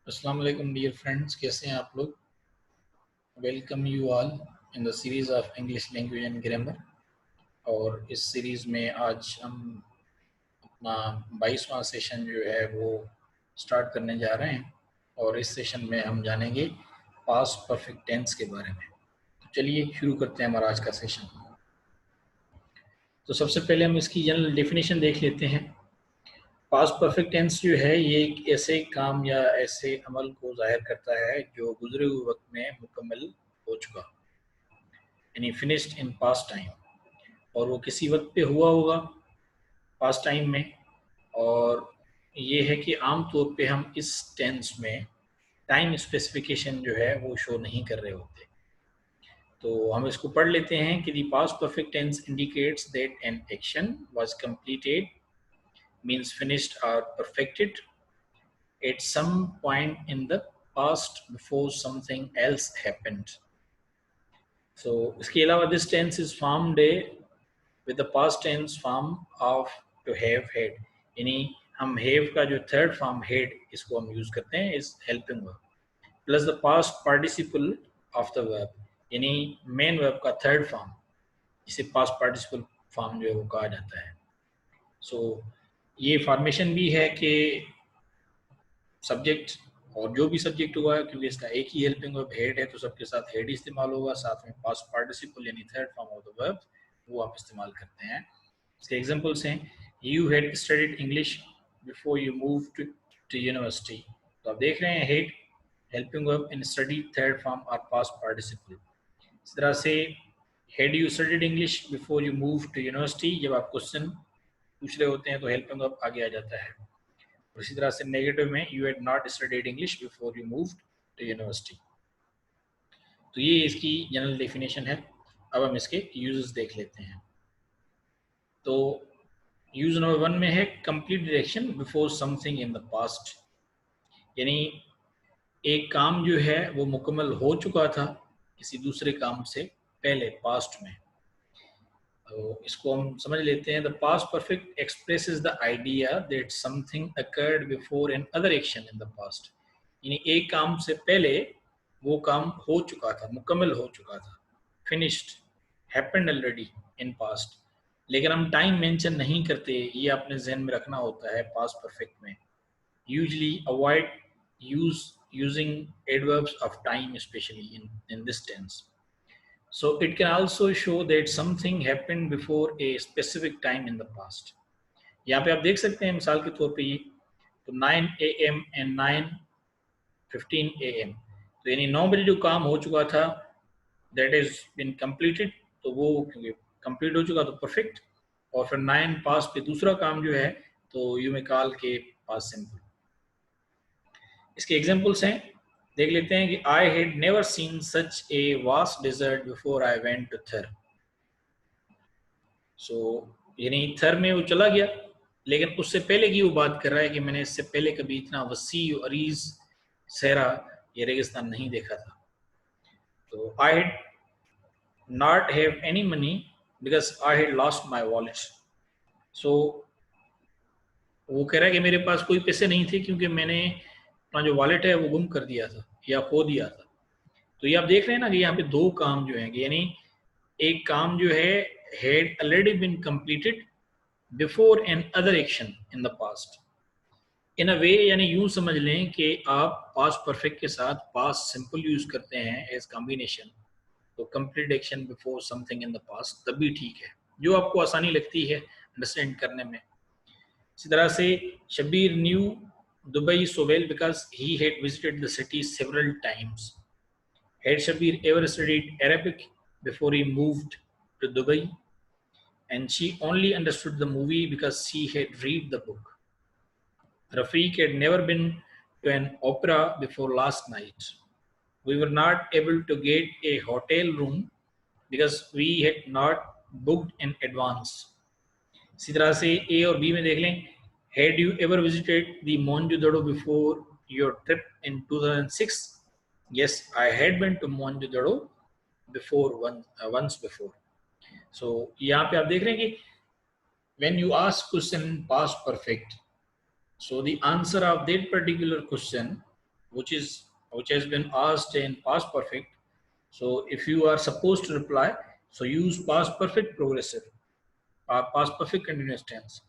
अस्सलाम वालेकुम dear friends, कैसे हैं आप लोग। Welcome you all in the series of English language and grammar. और इस सीरीज़ में आज हम अपना 22वां सेशन जो है वो स्टार्ट करने जा रहे हैं। और इस सेशन में हम जानेंगे पास्ट परफेक्ट टेंस के बारे में। तो चलिए शुरू करते हैं हमारा आज का सेशन। तो सबसे पहले हम इसकी जनरल डेफिनेशन देख लेते हैं। पास्ट परफेक्ट टेंस जो है ये एक ऐसे काम या ऐसे अमल को जाहिर करता है जो गुजरे हुए वक्त में मुकम्मल हो चुका, यानी फिनिश्ड इन पास्ट टाइम। और वो किसी वक्त पे हुआ होगा पास्ट टाइम में। और ये है कि आम तौर पे हम इस टेंस में टाइम स्पेसिफिकेशन जो है वो शो नहीं कर रहे होते। तो हम इसको पढ़ लेते हैं कि the past perfect tense indicates that an action was completed, means finished और perfected at some point in the past before something else happened. So इसके अलावा this tense is formed with the past tense form of to have had, यानी हम have का जो third form had इसको हम use करते हैं इस helping verb plus the past participle of the verb, यानी मेन verb का थर्ड फॉर्म जिसे पास्ट पार्टिसिपल फॉर्म जो है वो कहा जाता है। सो ये फॉर्मेशन भी है कि सब्जेक्ट और जो भी सब्जेक्ट हुआ है, क्योंकि इसका एक ही हेल्पिंग वर्ब हेड है तो सबके साथ हेड इस्तेमाल होगा, साथ में पास्ट पार्टिसिपल यानी third form of the verb वो आप इस्तेमाल करते हैं। इसके एग्जांपल्स हैं, you had studied English before you move to university. तो आप देख रहे हैं had helping verb in study third form और पास्ट पार्टिसिपल। इस तरह से had you studied English before you move to university, जब आप क्वेश्चन पूछ रहे होते हैं तो हेल्पिंग वर्ब आगे आ जाता है। इसी तरह से नेगेटिव में you had not studied English before you moved to university. तो ये इसकी जनरल डेफिनेशन है। अब हम इसके यूजेस देख लेते हैं। तो यूज नंबर 1 में है complete direction before something in the past, यानी एक काम जो है वो मुकम्मल हो चुका था किसी दूसरे काम से पहले पास्ट में। तो इसको हम समझ लेते हैं। The past perfect expresses the idea that something occurred before an other action in the past, यानी एक काम से पहले वो काम हो चुका था, मुकम्मल हो चुका था, finished, happened already in past. लेकिन हम टाइम मेंशन नहीं करते, ये अपने जहन में रखना होता है पास्ट परफेक्ट में। Usually avoid using adverbs of time specially in this tense. So it can also show that something happened before a specific time in the past. यहाँ पे आप देख सकते हैं मिसाल के तौर पे ये तो 9 AM and 9:15 AM, तो यानी 9 बजे जो काम हो चुका था that is been completed, तो वो क्योंकि कंप्लीट हो चुका तो परफेक्ट। और फिर 9 पास पे दूसरा काम जो है तो यू में कॉल के पास सिंपल। इसके एग्जांपल्स हैं, देख लेते हैं कि I had never seen such a vast desert before I went to Thar. So यानी थर में वो चला गया, लेकिन उससे पहले की वो बात कर रहा है कि मैंने इससे पहले कभी इतना वसी अरीज सहरा या रेगिस्तान नहीं देखा था। तो I had not have any money because I had lost my wallet. So वो कह रहा है कि मेरे पास कोई पैसे नहीं थे क्योंकि मैंने अपना जो वॉलेट है वो गुम कर दिया था या खो दिया था। तो ये आप देख रहे हैं ना कि यहाँ पे दो काम जो हैं, यानी एक काम जो है had already been completed before an other action in the past. In a way यानी यूं समझ लें कि आप पास्ट परफेक्ट के साथ पास्ट सिंपल यूज करते हैं एज कॉम्बिनेशन, तो complete action before something in the past तब भी ठीक है, जो आपको आसानी लगती है अंडरस्टैंड करने में। इसी तरह से Shabir new Dubai so well because he had visited the city several times. Had Shabir ever studied Arabic before he moved to Dubai? And she only understood the movie because she had read the book. Rafiq had never been to an opera before last night. We were not able to get a hotel room because we had not booked in advance. इसी तरह से ए और B में देख लें, had you ever visited the Mohenjodaro before your trip in 2006? Yes, I had been to Mohenjodaro before once before. So यहाँ पे आप देख रहे हैं कि when you ask question in past perfect, so the answer of that particular question which has been asked in past perfect. So if you are supposed to reply, so use past perfect progressive, past perfect continuous tense.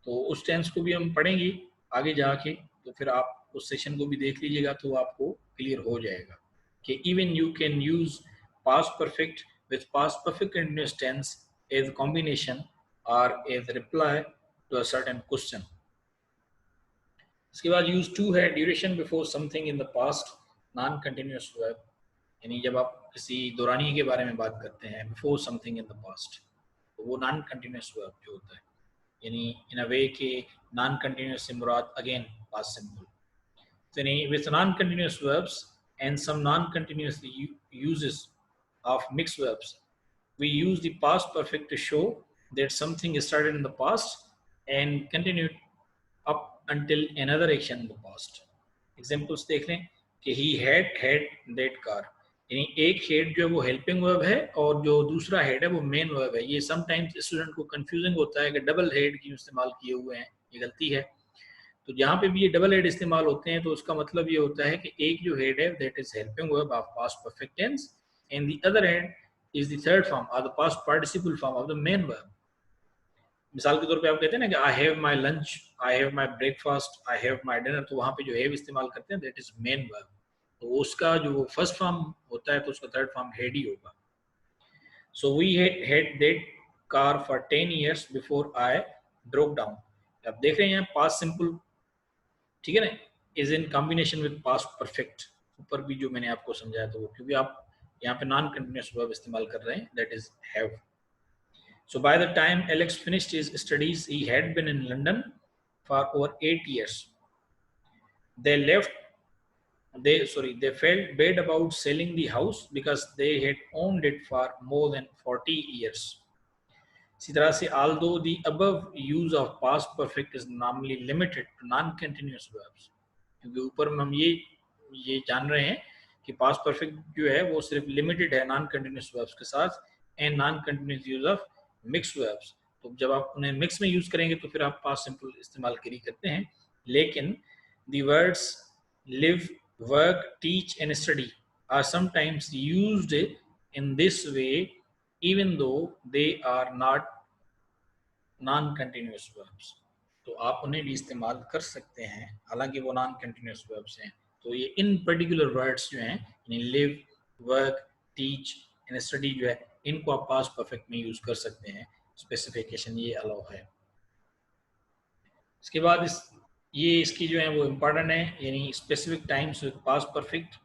तो उस tense को भी हम पढ़ेंगे आगे जाके, तो फिर आप उस सेशन को भी देख लीजिएगा तो आपको क्लियर हो जाएगा कि even you can use past perfect with past perfect continuous tense as a combination or as a reply to a certain question. इसके बाद use to है duration before something in the past, non continuous verb, यानी जब आप किसी दौरानिये के बारे में बात करते हैं before something in the past, तो वो non continuous verb जो होता है, यानी in a way कि non continuous से मुराद again past simple. So with non continuous verbs and some non continuous uses of mixed verbs, we use the past perfect to show that something started in the past and continued up until another action in the past. Examples देख लें कि he had that car, यानी एक head जो है वो helping verb है और जो दूसरा हेड है वो मेन वर्ब है. ये समटाइम्स स्टूडेंट को कंफ्यूजिंग होता है कि डबल हेड क्यों इस्तेमाल किए हुए हैं, ये गलती है. तो जहाँ पे भी ये डबल हेड इस्तेमाल होते हैं तो उसका मतलब ये होता है कि एक जो हेड है that is helping verb of past perfect tense and the other had is the third form और the past participle form of the main verb. मिसाल के तौर पे आप कहते हैं ना कि I have my lunch, I have my breakfast, I have my dinner, तो वहाँ पे जो हैव इस्तेमाल करते हैं दैट इज मेन वर्ब. तो उसका जो फर्स्ट फॉर्म होता है तो उसका थर्ड फॉर्म हेड ही होगा. So we had that car for 10 years before I broke down. आप देख रहे हैं पास्ट सिंपल, ठीक है ना, is in combination with past perfect. ऊपर भी जो मैंने आपको समझाया तो वो क्योंकि आप यहाँ पे नॉन कंटिन्यूअस वर्ब इस्तेमाल कर रहे हैं that is have. So by the time Alex finished his studies, he had been in London for over 8 years. They felt bad about selling the house because they had owned it for more than 40 years. इसी तरह से although the above use of past perfect is normally limited to non-continuous verbs, क्योंकि ऊपर में हम ये जान रहे हैं कि past perfect जो है वो सिर्फ limited है non-continuous verbs के साथ and non-continuous use of mix verbs. तो जब आप उन्हें मिक्स में यूज करेंगे तो फिर आप पास्ट सिंपल इस्तेमाल करी करते हैं. लेकिन the words live, work, teach and study are sometimes used in this way even though they are not non continuous verbs. तो आप उन्हें भी इस्तेमाल कर सकते हैं हालांकि वो नॉन कंटिन्यूअस वर्ब्स हैं. तो ये इन पर्टिकुलर वर्ड्स जो हैं यानी live, work, teach and study जो है इनको आप पास्ट परफेक्ट में यूज कर सकते हैं. स्पेसिफिकेशन ये अलाउ है. इसके बाद इसकी जो है वो इम्पॉर्टेंट है, यानी specific times with past perfect.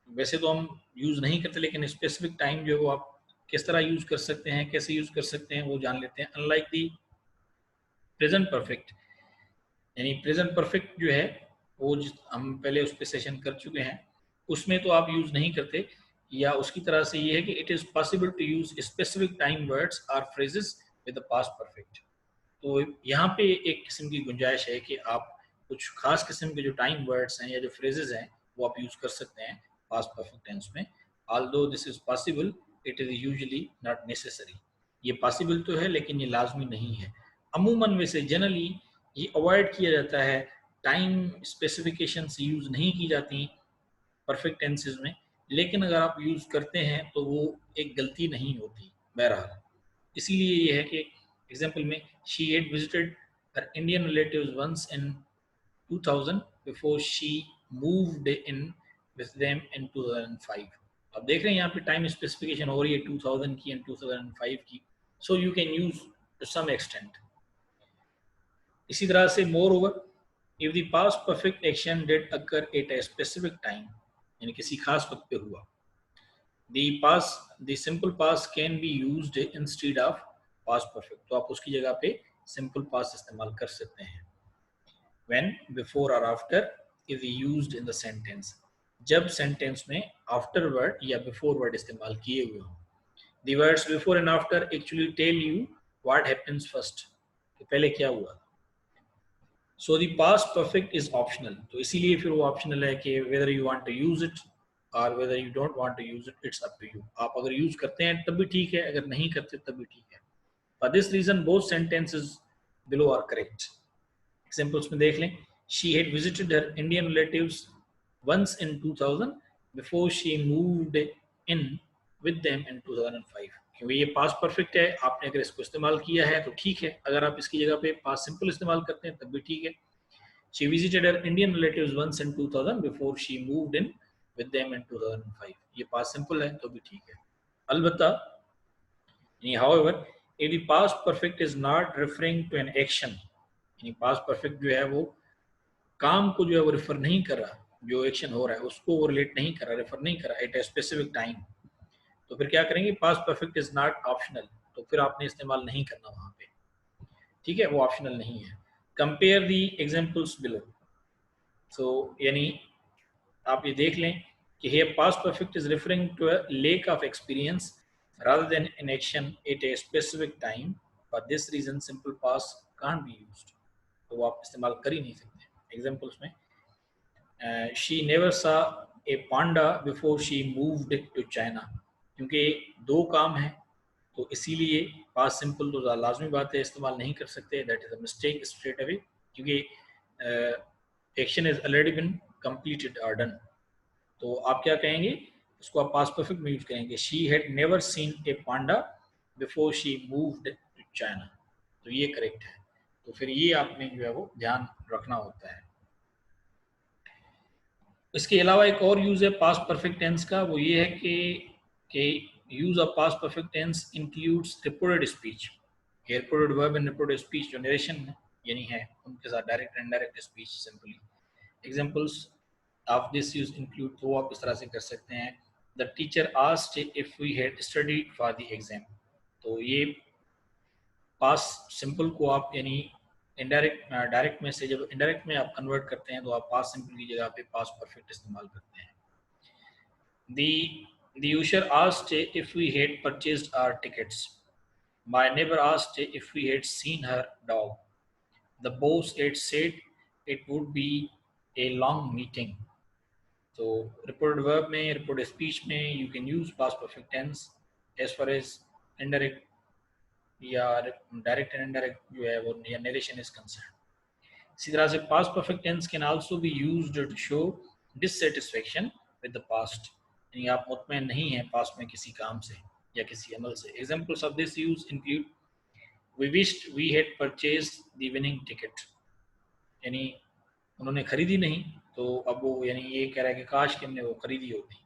वैसे तो हम यूज नहीं करते लेकिन स्पेसिफिक टाइम जो है वो आप किस तरह यूज कर सकते हैं, कैसे यूज कर सकते हैं वो जान लेते हैं. अनलाइक दी प्रेजेंट परफेक्ट, यानी प्रेजेंट परफेक्ट जो है वो हम पहले उस पर सेशन कर चुके हैं, उसमें तो आप यूज नहीं करते. या उसकी तरह से ये है कि it is possible to use specific time words और phrases with the past perfect. तो यहाँ पे एक किस्म की गुंजाइश है कि आप कुछ खास किस्म के जो टाइम वर्ड्स हैं या जो फ्रेजेस हैं वो आप यूज कर सकते हैं पास्ट परफेक्ट टेंस में. Although this is possible, it is usually not necessary. ये पॉसिबल तो है लेकिन ये लाजमी नहीं है. अमूमन वैसे जनरली ये अवॉइड किया जाता है, टाइम स्पेसिफिकेशंस यूज नहीं की जाती परफेक्ट टेंसेस में, लेकिन अगर आप यूज करते हैं तो वो एक गलती नहीं होती बहरहाल. इसीलिए ये है कि एग्जांपल में she had visited her Indian relatives once in 2000 before she moved in with them in 2005. अब देख रहे हैं यहाँ पे टाइम स्पेसिफिकेशन हो रही है 2000 की एंड 2005 की. So you can use to some extent. इसी तरह से moreover if the past perfect action did occur at a specific time, यानी किसी खास वक्त पे हुआ, the simple past can be used instead of past perfect. तो आप उसकी जगह पे simple past इस्तेमाल कर सकते हैं. When, before or after is used in the sentence, जब sentence में after word या before word इस्तेमाल किए हुए हों. The words before and after actually tell you what happens first, कि पहले क्या हुआ. So the past perfect is optional. तो इसीलिए फिर वो optional है कि whether you want to use it or whether you don't want to use it, it's up to you. आप अगर यूज करते हैं तब भी ठीक है, अगर नहीं करते तब भी ठीक है. For this reason both sentences below are correct. Examples में देख लें. She had visited her Indian relatives once in 2000 before she moved in with them in 2005। क्योंकि ये पास्ट परफेक्ट है, आपने अगर इसको इस्तेमाल किया है तो ठीक है, अगर आप इसकी जगह पे पास्ट सिंपल इस्तेमाल करते हैं तब भी ठीक है। She visited her Indian relatives once in 2000 before she moved in with them in 2005। ये पास्ट सिंपल है तो भी ठीक है। अलबत्ता however if the past perfect is not referring to an action, यानी पास्ट परफेक्ट जो है वो काम को जो है वो रेफर नहीं कर रहा, जो एक्शन हो रहा है उसको वो रिलेट नहीं कर रहा, रेफर नहीं कर रहा एट ए स्पेसिफिक टाइम, तो फिर क्या करेंगे, past perfect is not optional, तो फिर आपने इस्तेमाल नहीं करना वहां पे, ठीक है, वो ऑप्शनल नहीं है। Compare the examples below. So यानी आप ये देख लें कि here past perfect is referring to a lack of experience rather than an action at a specific time, for this reason simple past can't be used, तो वो आप इस्तेमाल कर ही नहीं सकते। एग्जाम्पल्स में she never saw a panda before she moved to China, क्योंकि दो काम है तो इसीलिए पास्ट सिंपल तो लाजमी बात है इस्तेमाल नहीं कर सकते, that is a mistake straight away, क्योंकि action is already been completed और डन। तो आप क्या कहेंगे, उसको आप पास्ट परफेक्ट में यूज करेंगे, she had never seen a panda before she moved to China, तो ये करेक्ट है। तो फिर ये आपने जो है वो ध्यान रखना होता है। इसके अलावा एक और यूज है पास्ट परफेक्ट टेंस का, वो ये है कि use of past perfect tense includes reported speech. Reported verb and reported speech जो नरेशन यानी है उनके साथ direct and indirect speech simply. Examples of this use include, तो आप इस तरह से कर सकते हैं, the teacher asked if we had studied for the exam, तो ये पास्ट सिंपल को आप यानी इनडायरेक्ट डायरेक्ट में से जब इनडायरेक्ट में आप कन्वर्ट करते हैं तो आप पास्ट सिंपल की जगह पे पास्ट परफेक्ट इस्तेमाल करते हैं। The user asked if we had purchased our tickets. My neighbor asked if we had seen her dog. The boss had said it would be a long meeting. So reported verb में, reported speech में you can use past perfect tense as far as indirect या direct and indirect जो है वो या narration is concern. इसी तरह से past perfect tense can also be used to show dissatisfaction with the past, यानी आप मुतमईन नहीं हैं पास्ट में किसी काम से या किसी अमल से। Examples of this use include we wished we had purchased the winning ticket, यानी उन्होंने खरीदी नहीं तो अब वो यानी ये कह रहा है कि काश कि हमने वो खरीदी होती।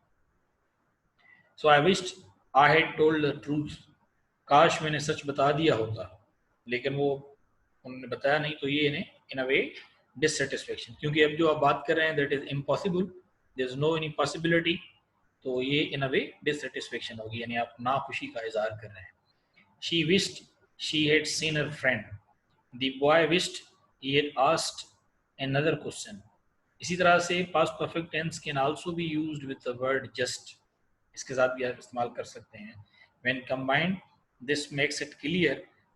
So I wished I had told the truth, काश मैंने सच बता दिया होता, लेकिन वो उन्होंने बताया नहीं, तो ये इन्हें इन अ वे डिससेटिस्फेक्शन, क्योंकि अब जो आप बात कर रहे हैं that is impossible, there is no any possibility, तो ये इन अ वे डिससेटिस्फेक्शन होगी, यानी आप नाखुशी का इजहार कर रहे हैं। She wished she had seen her friend, the boy wished he had asked another question. इसी तरह से past perfect tense can also be used with the word just, इसके साथ भी आप इस्तेमाल कर सकते हैं। When combined this makes it clear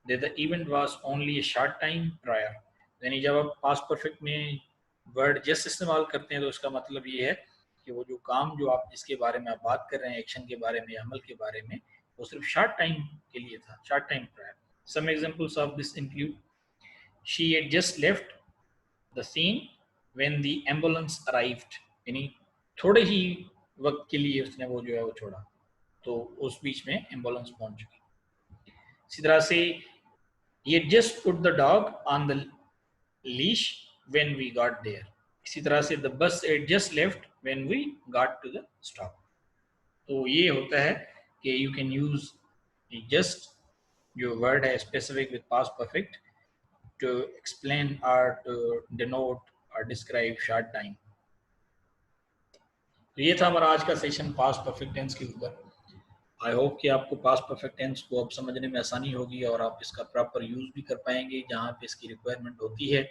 that the event was only a short time prior, यानी जब आप पास्ट परफेक्ट में वर्ड जस्ट इस्तेमाल करते हैं तो उसका मतलब ये है कि वो जो काम जो आप जिसके बारे में आप बात कर रहे हैं, एक्शन के बारे में, अमल के बारे में, वो सिर्फ शॉर्ट टाइम के लिए था, short time prior. Some examples of this include she had just left the scene when the ambulance arrived, यानी थोड़े ही वक्त के लिए उसने वो जो है वो छोड़ा, तो उस बीच में एम्बुलेंस पहुंच चुकी। इसी तरह से ये just put the dog on the leash when we got there, इसी तरह से the bus it just left when we got to the stop. तो ये होता है कि यू कैन यूज जस्ट, जो वर्ड है specific with past perfect, to explain और टू डिनोट और डिस्क्राइब शॉर्ट टाइम। तो ये था हमारा आज का सेशन पास्ट परफेक्ट टेंस के ऊपर। आई होप कि आपको पास्ट परफेक्ट टेंस को अब समझने में आसानी होगी और आप इसका प्रॉपर यूज़ भी कर पाएंगे जहाँ पे इसकी रिक्वायरमेंट होती है।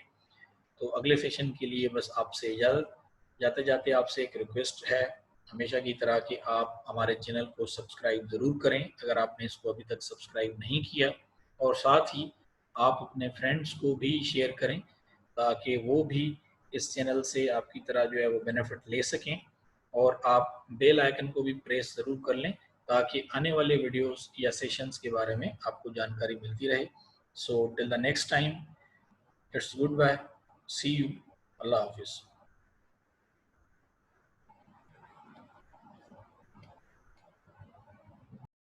तो अगले सेशन के लिए बस आपसे इजाज़त, जाते जाते आपसे एक रिक्वेस्ट है हमेशा की तरह कि आप हमारे चैनल को सब्सक्राइब ज़रूर करें अगर आपने इसको अभी तक सब्सक्राइब नहीं किया, और साथ ही आप अपने फ्रेंड्स को भी शेयर करें ताकि वो भी इस चैनल से आपकी तरह जो है वो बेनिफिट ले सकें, और आप बेल आइकन को भी प्रेस ज़रूर कर लें ताकि आने वाले वीडियोस या सेशंस के बारे में आपको जानकारी मिलती रहे। So till the next time, it's good bye, see you, अल्लाह हाफिज़।